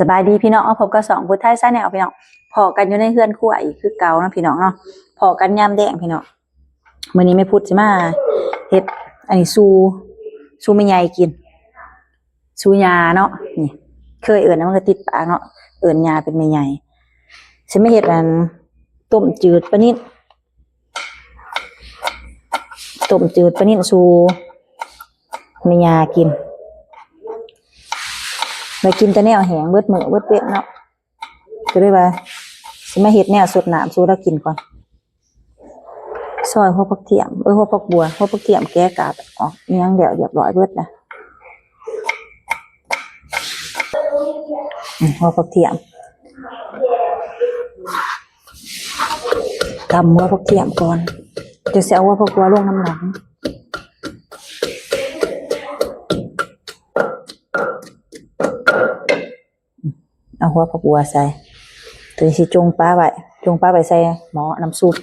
สบายดีพี่น้องพบกับสองพุทธไทยซะแนวพี่น้องพอกันอยู่ในเฮือนครัวอีกคือเก่านะพี่น้องเนาะพอกันยามแดงพี่น้องมื้อนี้แม่พุทธสิมาเฮ็ดอันนี้ซูแม่ใหญ่กินซูยาเนาะนี่เคยเอิ้นนะมันก็ติดปากเนาะเอิ้นยาเป็นแม่ใหญ่สิมาเฮ็ดอันต้มจืดปลานิ่นซูแม่ยากินไปกินแต่แนวแห้งเบิดมื้อเบิดเป็ดเนาะก็เลยว่าสิมาเฮ็ดแนวสดน้ำสู่เรากินก่อนซอยหัวผักเทียมหัวผักบัวหัวผักเทียมแกะกาบออกอิหยังเดี๋ยวเรียบร้อยเบิดนะหัวผักเทียมทำหัวผักเทียมก่อนจะเอาหัวผักบัวลงน้ำหลังเอาหัวผักบัวใส่ตัวสิจุ่มปลาไว้ใส่หม้อน้ำซุป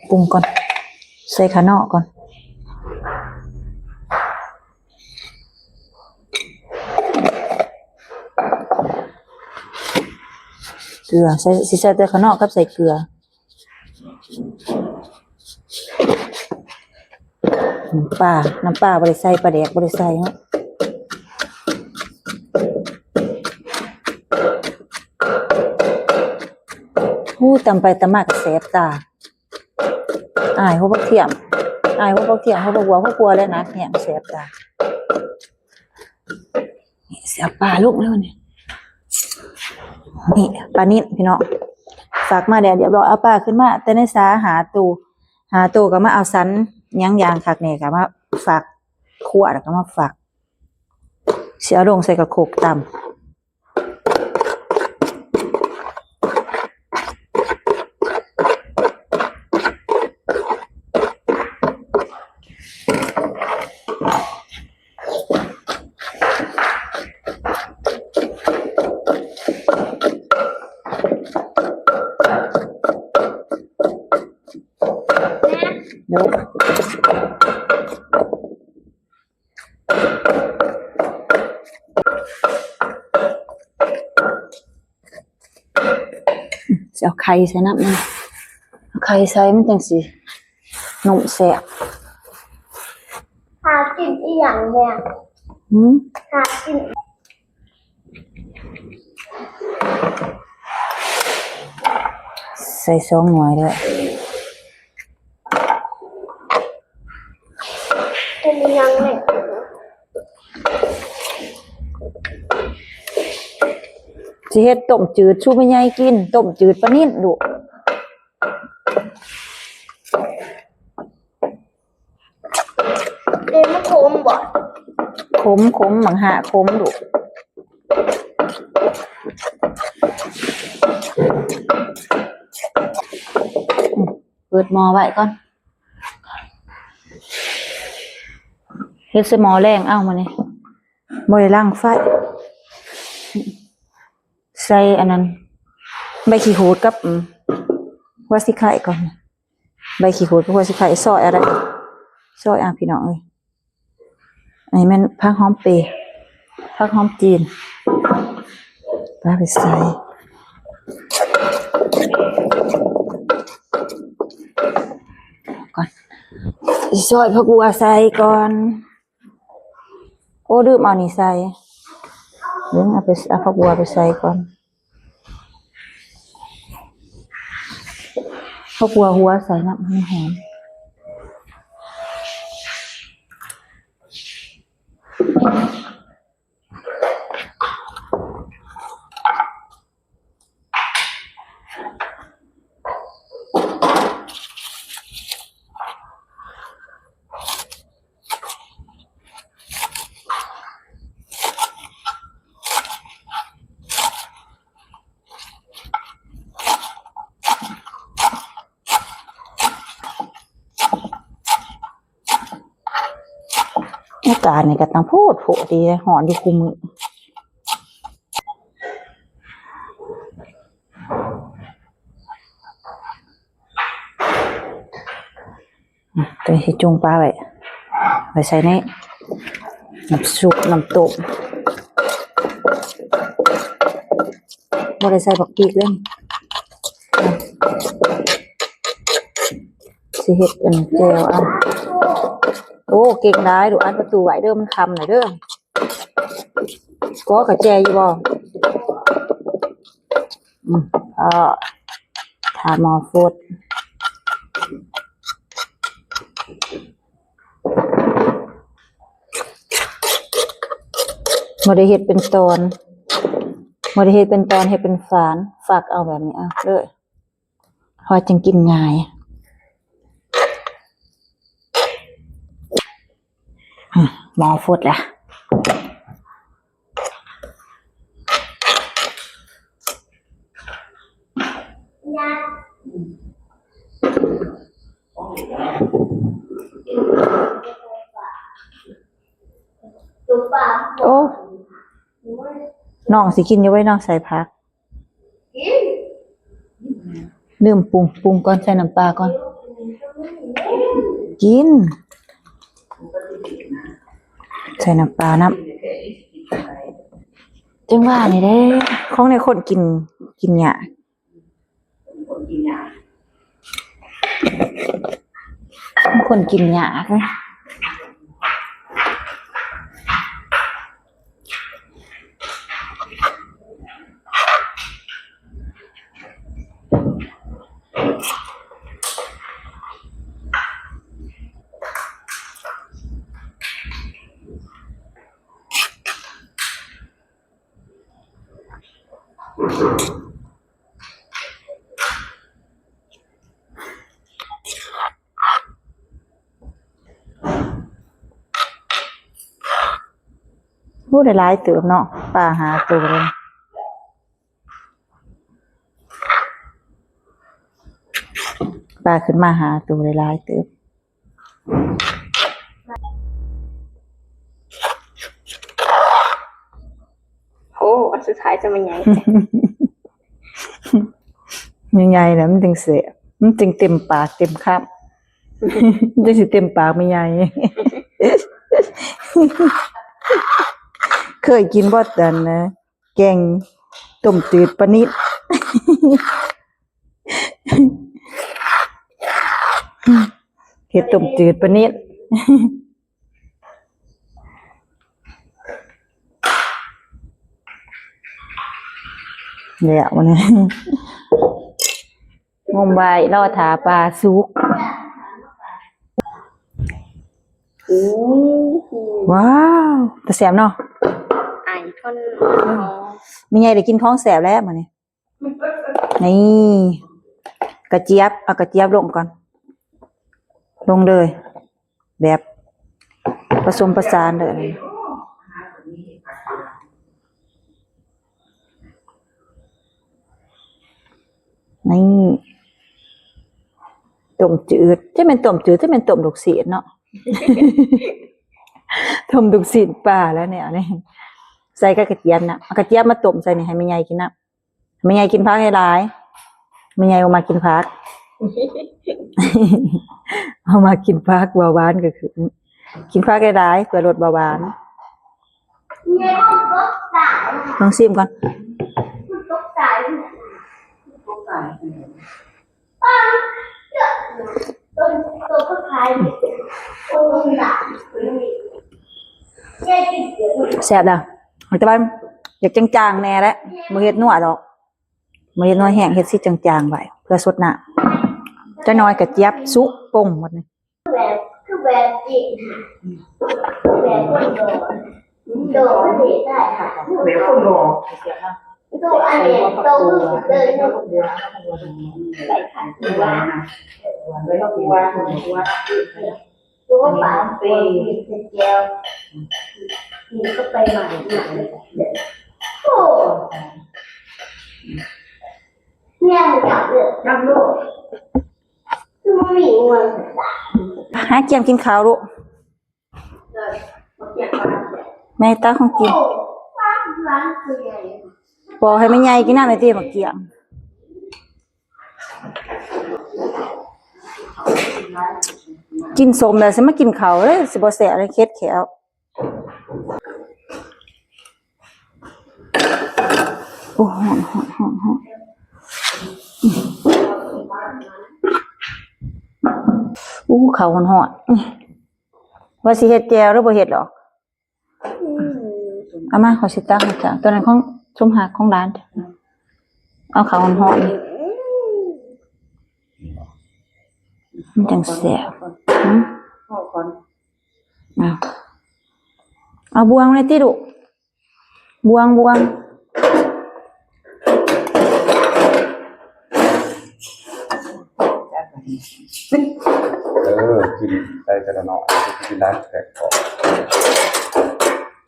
ปรุงก่อนใส่ข้าวเหนียวก่อนเกลือใส่แต่ข้าวเหนียวกับใส่เกลือน้ำปลาบริใส่ปลาแดกบริใส่เนาะตำไปตำมากกับแสบตาหัวผักเทียมหัวผักบัวเลยนะแห้งแสบตาเสียปลาลูกแล้วเนี่ยนี่ปลานิ่มพี่น้องฝากมาเดี๋ยวรอเอาปลาขึ้นมาแต่ในสาหาตูก็มาเอาสันยางคักเนี่ยก็มาฝากขั่วแล้วก็มาฝากเสียลงใส่กระโขกตำเดี๋ยวจะเอาไข่ใส่น้ำมันไข่ใส่มันจังสินมแสบหากินอีหยังเนี่ยหากินใส่2 หน่วยด้วยเป็นอีหยังเนี่ยสิเฮ็ดต้มจืดชูแม่ใหญ่กินต้มจืดปลานิ่นลูกมันขมบ่ขมหมังหาขมลูกเปิดหม้อไว้ก่อนเฮ็ดใส่หม้อแรงเอามานี่บ่ได้ล้างไฟใส่อันนั้นใบขี้หูดกับหัวสิไข่ก่อนใบขี้หูดกับหัวสิไข่ซอยอะไรซอยพี่น้องเอ้ยอันนี้มันผักหอมเปรย์ผักหอมจีนป้าไปใส่ก่อนซอยผักบัวใส่ก่อนโอ้ดื้อเอานี่ใส่เดี๋ยวเอาผักบัวไปใส่ก่อนผักบัวหัวใส่น้ำมันหอมอากาศนี่ก็ต้องพูดดีหอนอยู่คุมือ เ ตัวนี้สิจุงปลาไว้ใส่ในน้ำซุปน้ำต้มบ่ได้ใส่บักพริกเลยสิเฮ็ดอันแจ่วเอาโอ้เก่งได้ดูอันประตูไว้เด้อมันคำหน่อยเด้อก็กะแจอยู่บ่ทาหมอฟดบ่ได้เฮ็ดเป็นตอนบ่ได้เฮ็ดเป็นตอนเฮ็ดเป็นฝานฝักเอาแบบนี้เอาเลยพอจังกินง่ายหมอฟดล่ะโอ้น้องสิกินอยู่ไว้น้องใส่ผักลืมปรุงก่อนใส่น้ำปลาก่อนกินใส่น้ำปลาน้ำจังว่านี่เด้ของในคนกินหยาคนกินหยาเด้ได้หลายเติบเนาะปลาหาตัวเลยปลาขึ้นมาหาตัวได้หลายเติบโอ้อันสุดท้ายจะเป็นไง ยังไงนะมันจึงเสียมันจึงเต็มปากเต็มคำจังสิเต็มปากไม่ใหญ่ เคยกินบ่ตันนะแกงต้มจืดปลานิด เฮ็ดต้มจืดปลานิด เดี๋ยววันนี้งมใบรอถาปลาสุกว้าวแต่แสบเนาะ ไอท่อนมีไงได้กินของแสบแล้วมื้อนี้นี่กระเจี๊ยบเอากระเจี๊ยบลงก่อนลงเลยแบบผสมผสานเลยนี่ต้มจืดจะเป็นต้มจืดจะเป็นต้มลูกศิษย์เนาะ ต้มลูกศิษย์ปลาแล้วเนี่ยนี่ใส่กระเจี๊ยบนะเอากระเจี๊ยบมาต้มใส่นี่ให้แม่ใหญ่กินนะแม่ใหญ่กินผักให้หลายแม่ใหญ่เอามากินผัก เอามากินผักเบาหวานก็คือกินผักให้หลายเพื่อลดเบาหวานลองชิมก่อนแซ่บแล้วแต่ว่าอยากจางๆแน่แล้วบ่เฮ็ดนัวดอกบ่เฮ็ดนัวแห้งเฮ็ดสิจางๆไว้เพื่อสดน้ำจะน้อยกระเจี๊ยบสุกป่งหมดนี่แบบจริงแบบคนโดนไม่ได้ค่ะแบบคนโดนตัวอันเนี้ยตัวเดินไหลขันตัวตัวป่าตัวมีเจลมีก็ไปใหม่โอ้เนี่ยมันจับเลยจับลูกคือมันมีเงินหาเกียมกินข้าวลูกแม่ตาของกินบอกให้แม่ใหญ่กินน้ำในตีมาเกียม กินสมแล้วสิมากินข้าวเลยสิบ่แซ่บเลยเค็ดแขวโอ้หอนข้าวหอนๆว่าสิเฮ็ดแจ่วหรือบ่เฮ็ดหรอกเอามาขอสิตักให้จ้ะตัวนั้นของชมหักของร้านเอาข้าวหอนๆมันจังแซ่บเอาบวงเลยติลูกบวงกินได้แต่ละเนาะกินได้แต่พอ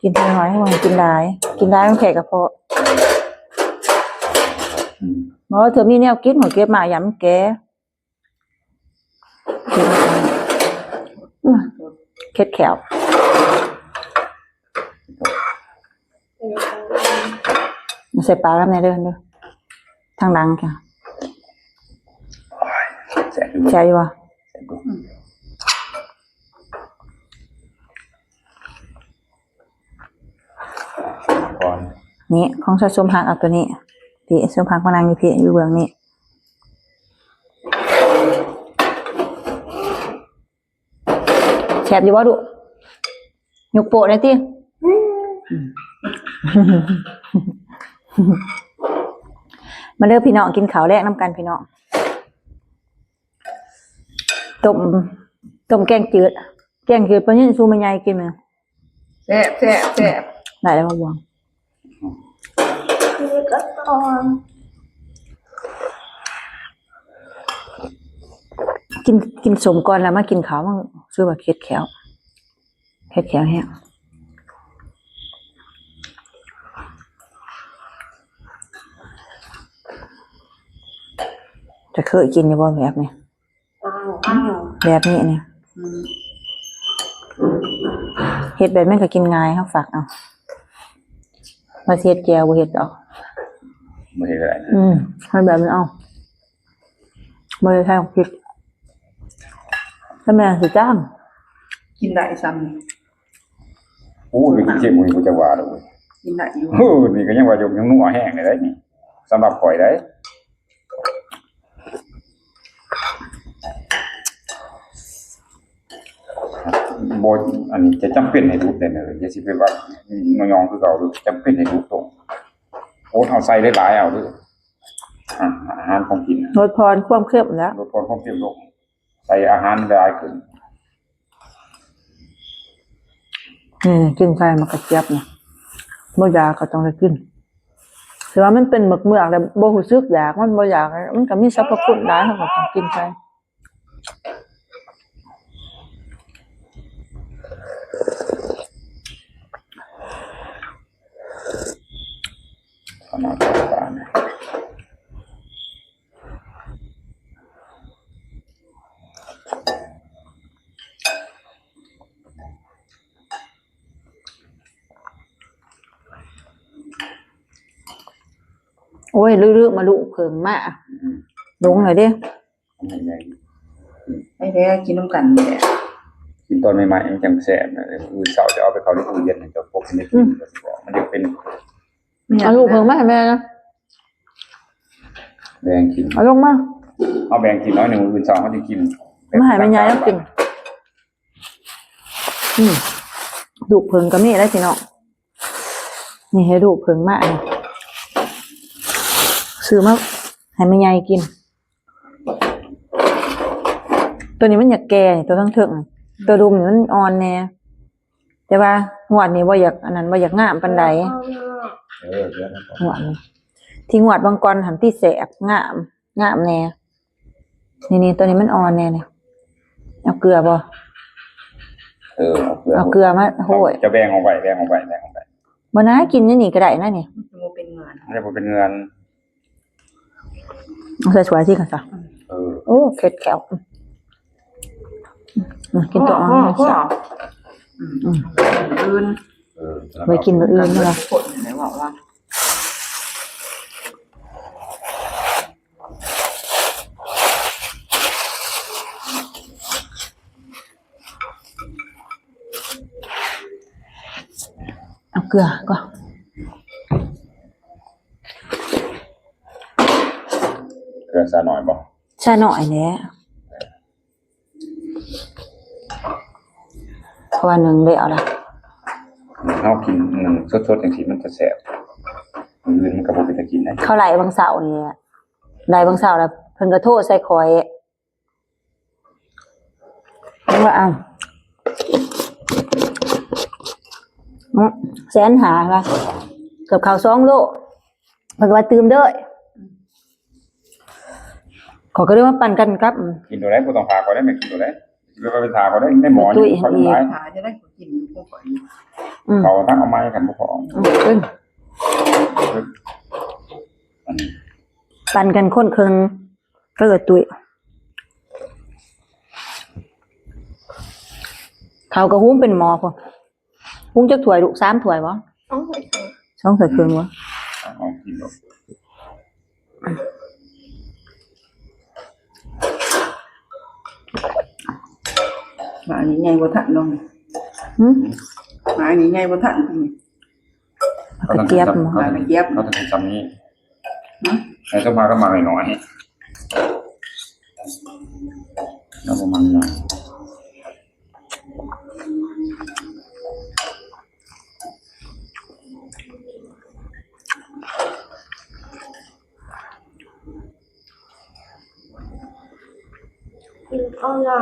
กินทีน้อยให้มันกินได้มันแข็งกระเพาะเพราะเธอมีแนวกินหัวเก็บมาย้ำแกเค็ดแขวใส่ปลาแล้วแม่เดินด้วยทางดังค่ะ แซ่บ ใช่ป่ะ ก่อน นี่ของชาชมหักเอาตัวนี้พี่ชมหักมานางอยู่พี่อยู่เบื้องนี้แฉบอยู่วะดุยกโปะเลยติมาเริ่มพี่น้องกินข้าวแรกน้ำกันพี่น้องต้มแกงจืดปลาเนี่ยซูมันใหญ่กินมั้ยแซ่บได้แล้วบ่วงกินสมก่อนแล้วมากินข้าวมันซื้อแบบเค็ดแขวแห้งจะเคยกินอยู่บ่แบบนี้แบบนี้เนี่ยเฮ็ดแบบนั้นก็กินง่ายครับฝากเอามาเฮ็ดแจ่วบ่เฮ็ดดอก ไม่เห็นอะไร ให้แบบนั้นเอาบ่ได้ใช้ของพริกถ้าแม่สิจ้าง กินได้ซ้ โอ้ยกินเค็มมึงกูจะว่าเลย ำกินได้อยู่ โอ้นี่ก็ยังว่าอยู่ยังนัวแห้งเลยได้นี่สำหรับข่อยได้บ่อันนี้จะจำเป็นให้รูดได้เลยอย่าสิไปว่ายองคือเก่าหรือจำเป็นให้รูดตรงโอ้เอาใส่หลายๆเอาด้วยอาหารของกิน ลดพรความเครียดแล้ว ลดความเค็มลงใส่อาหารหลายขึ้น กินไข่มากระเจี๊ยบเนี่ยบ่อยากก็ต้องได้กินแต่ว่ามันเป็นหมึกเมือกแต่บ่รู้สึกอยากมันบ่อยากมันก็มีสรรพคุณหลายเฮาก็ต้องกินไข่ขนาดต่างๆเนี่ยโอ้ยลือๆมาลุเพิ่มมาลงเลยเด้ ไอ้แท้กินน้ำกันนี่แหละ กินตอนใหม่ๆมันจังแซ่บนะมื้อเช้าจะเอาไปเข้าในตู้เย็นให้เจ้าพวกกินได้กินก็สิบอกมันจะเป็น เอาลูกเพิ่มมาให้แม่นะ แบ่งกิน เอาลงมา เอาแบ่งกินน้อยหนึงมื้อเช้าเขาสิกิน มาให้แม่ยายแล้วกินลูกเพิ่งก็มีแล้วพี่น้องนี่ให้ลูกเพิ่งมานี่ซื้อมาให้แม่ยายกินตัวนี้มันอยากแก่นี่ตัวทั้งเถิงตัวดุมนี่มันอ่อนแน่แต่ว่างวดนี้บ่อยากอันนั้นบ่อยากงามปานใด เดี๋ยวนะ งวดนี้ที่งวดบางกรหันที่แสบงามแน่นี่ตัวนี้มันอ่อนแน่เนี่ยเอาเกลือบ่ เอาเกลือเอาเกลือมาโหย จะแบ่งออกไป บ่นะกินนี่ก็ได้นะนี่ มันเป็นงาน มันจะบ่เป็นเงิน เอาใส่สวยที่กันซะโอ้เผ็ดแก้วกินตัวอ่อน พ่ออื่น ไว้กินตัวอื่นนี่ล่ะ ผลไหนบอกว่า ลือก็ เกลือซะหน่อยบ่ ใช่หน่อยแหละเพราะว่าหนึ่งได้เอาละ เฮากินสดๆจังซี่มันจะแซ่บมื้ออื่นมันก็บ่เป็นตากินได้ เขาไหลบางเสาร์นี่ไหลบางเสาร์แล้วเพิ่นก็โทษใส่คอยว่าแสนหาค่ะเกือบเข้า2 โลเพิ่นก็ว่าตื่มเด้อขอก็เรียกว่าปั่นกันครับ กินตัวไหนบ่ต้องพาก็ได้แม่กินตัวไหนสิไปเป็นทาก็ได้ในหมอนี่คนหลาย หาจะได้กินอยู่ก่อน เขาทั้งเอาไม้กันบ่พอ ขึ้น อันนี้ ปั่นกันคนเคิงก็เกิดตุยเขาก็หุ้มเป็นหมอพุ่นหุ้มจักถ้วยลูก3 ถ้วยบ่ ต้องไปท 2 ถ้วยครึ่งบ่ เอากินเนาะ หมานี่ไงบ่ทันลง หึ หมานี่ไงบ่ทัน เอากระเจี๊ยบหมอ เขาจะทำนี้ให้ต้องพาก็มาหน่อยๆแล้วประมาณนั้น กินข้าวหน้า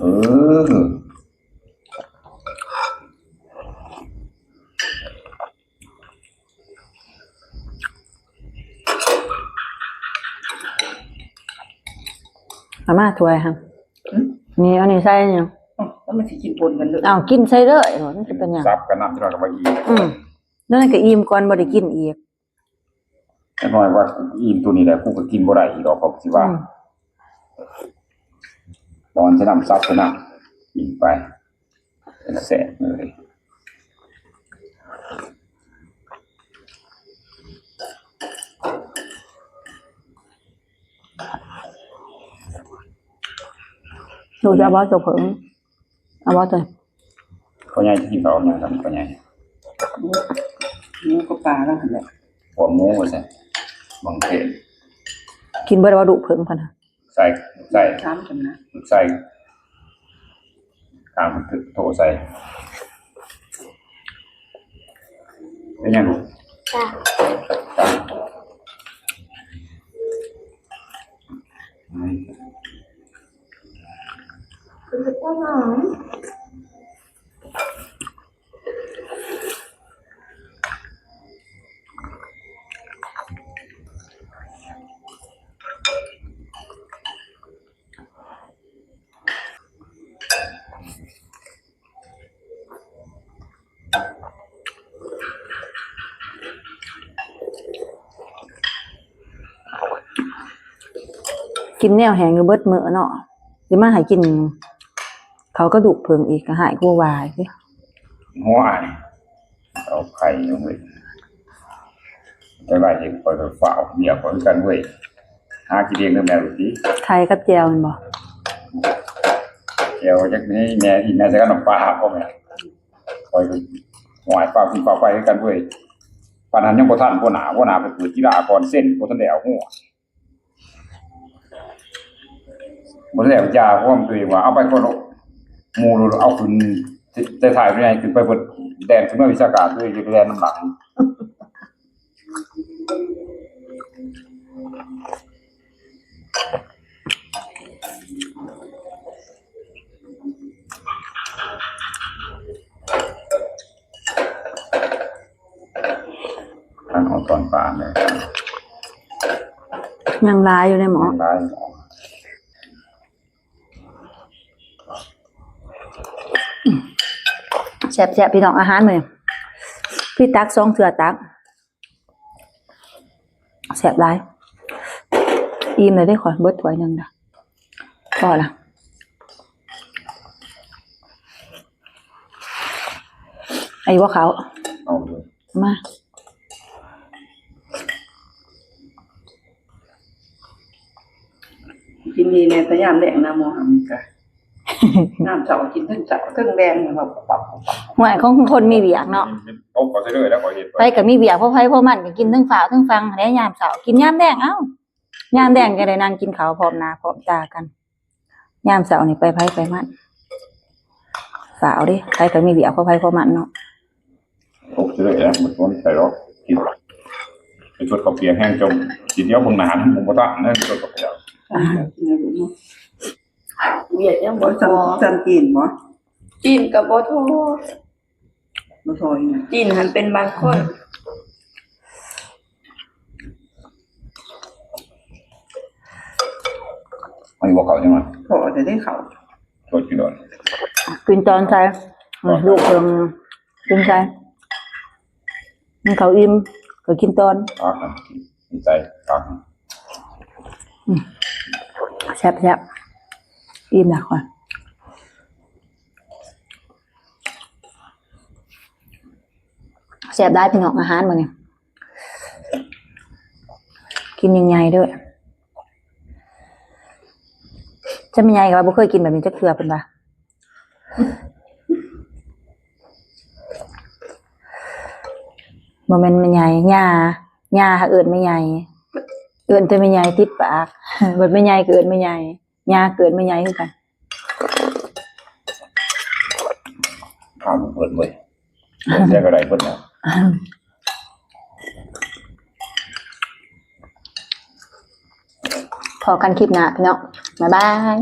เออ เอามาถ้วยค่ะนี่อันนี้ใส่หยัง แล้วมันสิกินปนกันเลย อ้าวกินใส่เลยมันสิเป็นหยัง ซับกันน้ำที่เราจะมาอีก นั่นก็อิ่มก่อนบ่ได้กินอีก แน่นอนว่าอีมตัวนี้แหละกูก็กินบ่ได้อีกดอกเขาสิว่าตอนจะนำซับจะนำกินไปเป็นแสบเลย ดูจะเอาบ่ตัวเผิงเอาบ่ตัว เขาใหญ่จะกินเขาเนี่ยทำเขาใหญ่ หมูก็ปลาแล้วหั่นแหละ หัวหมูใส่บางเทศ กินบ่ได้ว่าดุเผิงพุ่นน่ะ ใส่ ซ้ำกันนะ ใส่กลางโถใส่เป็นยังลูก จ้ะ คือต้นหอม กินแนวแห้งอยู่เบิดมื้อเนาะสิมาให้กิน เขาก็ดุเผิงอีกก็หายกลัววายสิ หัวไอเอาไข่ลงไปไปไล่เองคอยไปฝ่าเดี๋ยวคอยกันเว้ยหากินเองเรื่องแม่ลูกที ไข่กับแจ่วแม่นบ่ เดี๋ยวจะให้แม่ที่แม่จะกันน้ำปลาพ่อแม่คอยไปหวายฝ่ากินฝ่าไปกันเว้ยปานนั้นยังบ่ทันบ่หนาไปเปิดกีฬาก่อนเส้นบ่ทันได้เอาหัวบ่ได้เอายาเพราะว่ามันตัวเองว่าเอาไปก่อนหมู่เอาขึ้นจะถ่ายไปไหนขึ้นไปบนแดนขึ้นมาวิชาการด้วยอยู่แดนน้ำหลังทางเอาตอนป่าเลย ยังลายอยู่ในหมอ ได้ แซ่บๆพี่น้องอาหารมื้อนี้พี่ตัก2 เทื่อตักแซ่บหลายอิ่มเลยได้ขอเบิดถ้วยหนึงน่ะพอละไอ้ว่าเขา เอาเลย มา กินดีในตะยามแดงนะหมอหำกะน้ำเจ้ากินทั้งเจ้าทั้งแดงแบบปับ หวยของคนมีเบียกเนาะ โต๊ะก็เรื่อยๆแล้วก็เห็น ไปก็มีเบียกเพราะไผเพราะมันก็กินทั้งฝาวทั้งฟังแล้วยามเช้ากินยามแดงเอ้ายามแดงก็ได้นั่งกินข้าวพร้อมหน้าพร้อมตากันยามเช้านี่ไปไผไปมันฝาวเด้ไผก็มีเบียกเพราะไผเพราะมันเนาะ โต๊ะเรื่อยๆแล้วมันต้นใส่รอกกินไปชดข้าวเปียกแห้งจมกินเดียวบางนานผมบ่ทันนั่นชดข้าวเปียก เวียดยังบ่ บ่ ทอ จำกินบ่ จีนกับบ่ทอ บ่ทอยเนี่ย จีนหันเป็นบางคน อันนี้บ่เข้าใช่ไหม พอจะได้เข้า โดนกี่โดน กินตอนใส่ลูกเพิ่งกินใส่มันเขาอิ่มก็กินตอน พักนะดีใจพัก แซ่บๆอิ่มแล้วก่อนแซ่บได้พี่น้องอาหารมื้อนี้กินยังไงด้วยจะเป็นไงก็ว่าบ่เคยกินแบบนี้จักเทื่อเพิ่นว่าบ่แม่นแม่ใหญ่ย่าหาเอิ้นแม่ใหญ่เอิ้นแต่แม่ใหญ่ติดปากเบิดแม่ใหญ่ก็เอิ้นแม่ใหญ่ย่าเกิดแม่ใหญ่คือกัน ข้าวเปิดเว้ยเรียกอะไรเปิดแล้ว พอกันคลิปหน้าพี่น้องบ๊ายบาย